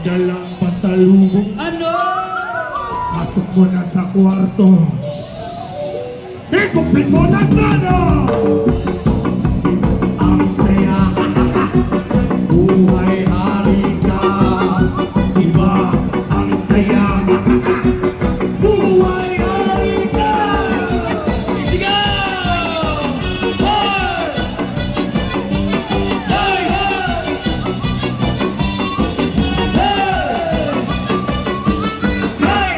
dalang pasalubong. Ano? Pasok mo na sa kwarto. Higupin mo na todo! Ang saya, buhay hari ka. Diba ang saya, buhay hari ka. Sigaw! Hoy! Hoy! Hoy! Hoy!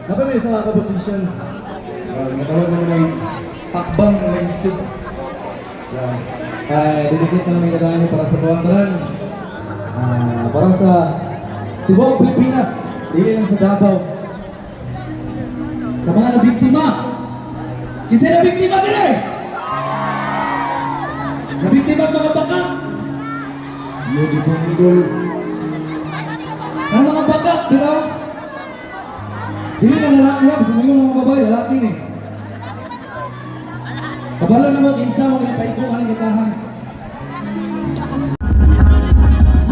Napamay sa mga kaposisyon. Natawag naman ay takbang ng may isip. Dedicate namin yung kadaan para sa kawantaran. Para sa tibuok Pilipinas. Dili lang sa Davao. Sa mga nabiktima. Kasi nabiktima din eh! Nabiktima ang mga bakak. Yun, di ba mga ang mga bakak, di ba? Hindi na lalaki ba? Gusto mo yung mga babae, lalaki ni. Kabalo na mo, kinsa mo kinapaiko, anong kitahan.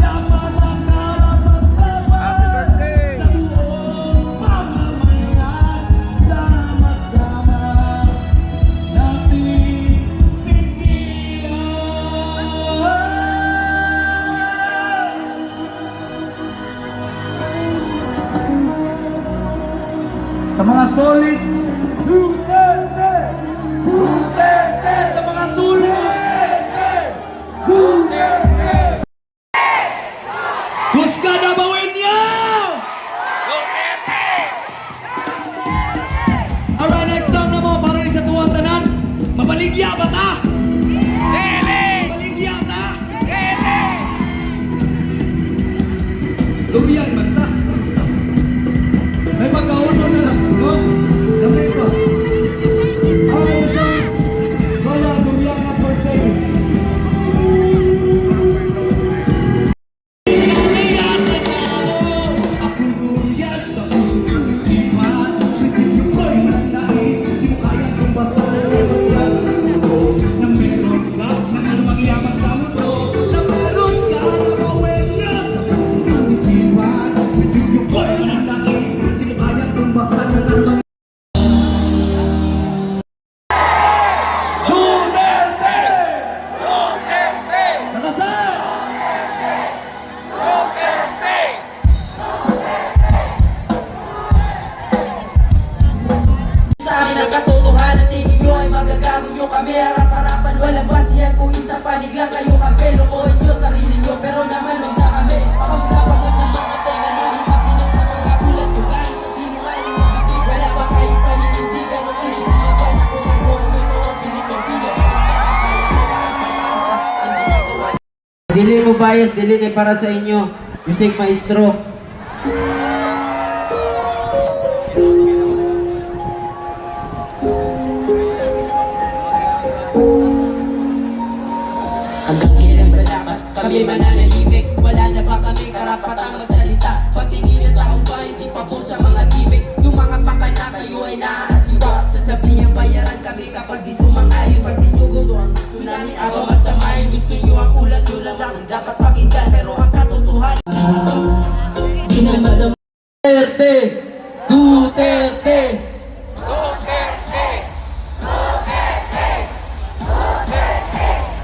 Yaman ang karapat-dapat sa buong pamamayan. Sama-sama natin pigilan. Sa mga solid, Duterte! Duterte! Sa mga sulit! Duterte! Husga na bawin niyo! Alright, next song na mo para rin sa tuwang tanan. Mabaligya ba ta? Mabaligya ta? Durian man ta? May pagkauno na lang, no? Lamay pa. Ang isang wala durian na for sale. Ako durian sa puso ng isipan. Prinsipyo ko'y manandaig. Di mo kayang tumbasa ng mayroon ka sa mundo. Na meron ka ng anumang yaman sa mundo. Na meron ka na mawenya sa puso ng isipan. Prinsipyo ko'y manandaig. Di mo kayang tumbasa ng anumang Duterte! Nakasal! Sa amin ang katotohanan, tingin nyo ay magagago nyo kami harap-harapan, walang basihan kung isang panig lang kayo kami. Lokohin nyo sarili nyo pero naman huwag na kami. Pag napagod ng mga tenga nyo, di makinig sa mga ulat nyo. Kahit sa sinungaling na bibig, wala ba kayong paninindigan o pinipiligan na kung ano ang totoo, pilit ng pilit. Kaya mo para sa masa, ang ginagawa. Dili mo bias, dili kay para sa inyo. Music maestro. Hanggang kailan ba dapat kami mananahimik? Wala na ba kami karapatang magsalita? Pagtingin ng taong ba hindi pa po sa mga gimmick? Yung mga pakana kayo ay naaasiwa. Sasabihin bayaran kami kapag di sumang-ayon. Pag di nyo gusto ang gusto namin abang masamahin. Gusto nyo ang ulat nyo lang ang dapat pakinggan. Pero ang katotohanan Ginamadam Duterte! Duterte!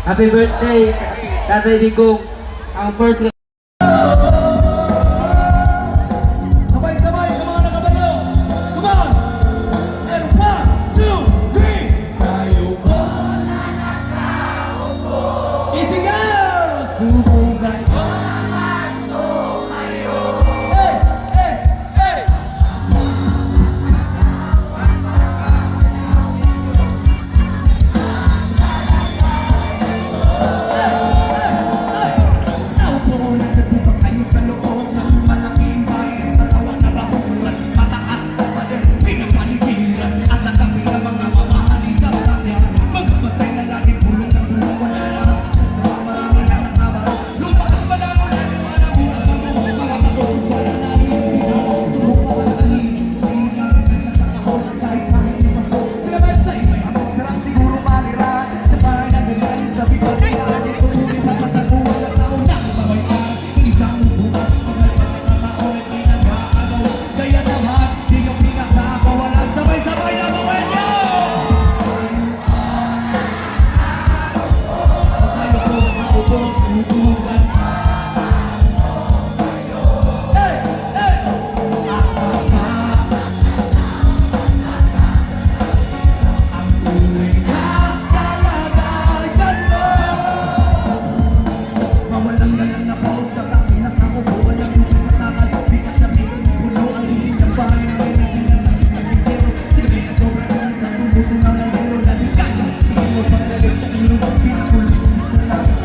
Happy birthday, Tatay Digong. Ang first Sabay-sabay sa mga nakabayo. Come on! And 1, 2, 3. tayo po. Isigaw! Subukan ko. Hey! Hey! Hey! Naupo Kalagayan mo. Mawalang galang na po sa takin na kakubo. Walang hindi matakal. Di ka sa mga puno. Ang hiling ng bahay na may nakilang nagpipigero. Sige may kasobra ka ng tatubuto na ng hero. Dahil kaya tingin mo paglagay sa ilong. Ang pinakulong sa langit.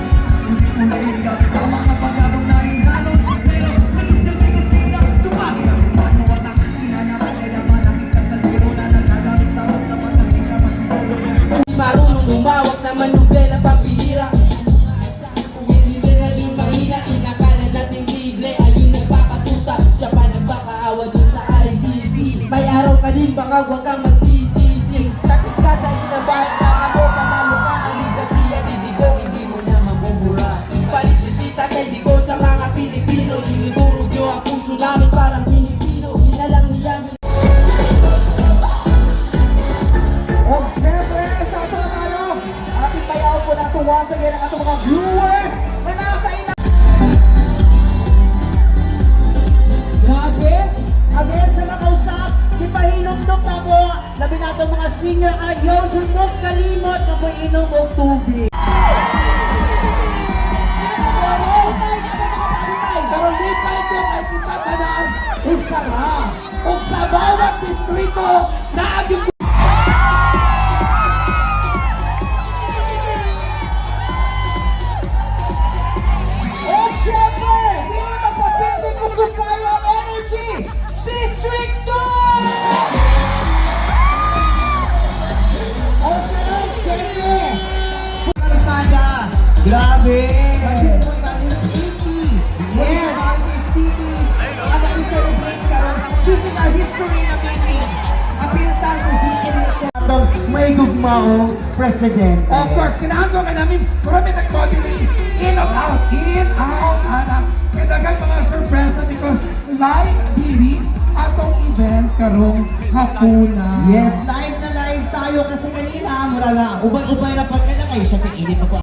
Uli-uli gamit ang mga pagabang na hinalon sa sero. Nag-isilbi kusina. Sumagi ang paano at ang hinanaman ay laman ang isang kaldero na nagagamit tawag kapag ang ikamasuro. Marunong lumawak na manubela pambihira. Kung hindi na yung mahina, inakala natin ligle. Ayun nagpakatuta, siya pa nagpakaawa dun sa ICC. May araw ka din, baka huwag kang magsisisi. Taksit ka sa inabayan ka na mo, panalo ka ang ligasiya. Didigo, hindi mo na mabubura. Ipalit bisita kay Digo sa mga Pilipino. Dinudurog nyo ang puso namin parang Pilipino. Hinalang niyan yung O siyempre, sa itong ating bayaw po na itong once again ang atong mga viewers na nasa ilang. Grabe! Again sa makausap, ipahinumdok na po, labi na itong mga senior ayaw, dyan mo kalimot na po inom o tubig. Pero di pa ito ay kitatanan isa nga. Kung sa bawat distrito na aging O siyempre, hindi magpapiling kusog kayo ang energy, District 2! Okay, siyempre! Karsada! Grabe! Imagine mo, imagine 80 municipalities, cities, ang i-celebrate karon. This is a history na making. Apiltan sa history of atong may gugmaong presidente. of course, kinahanto ka namin from it accordingly. In or out, anak. Kaya dagang mga sorpresa because live dili atong event karong hapunan. Yes, live na live tayo kasi kanina, mura nga, ubay-ubay na pagkana kayo sa kainit pa po.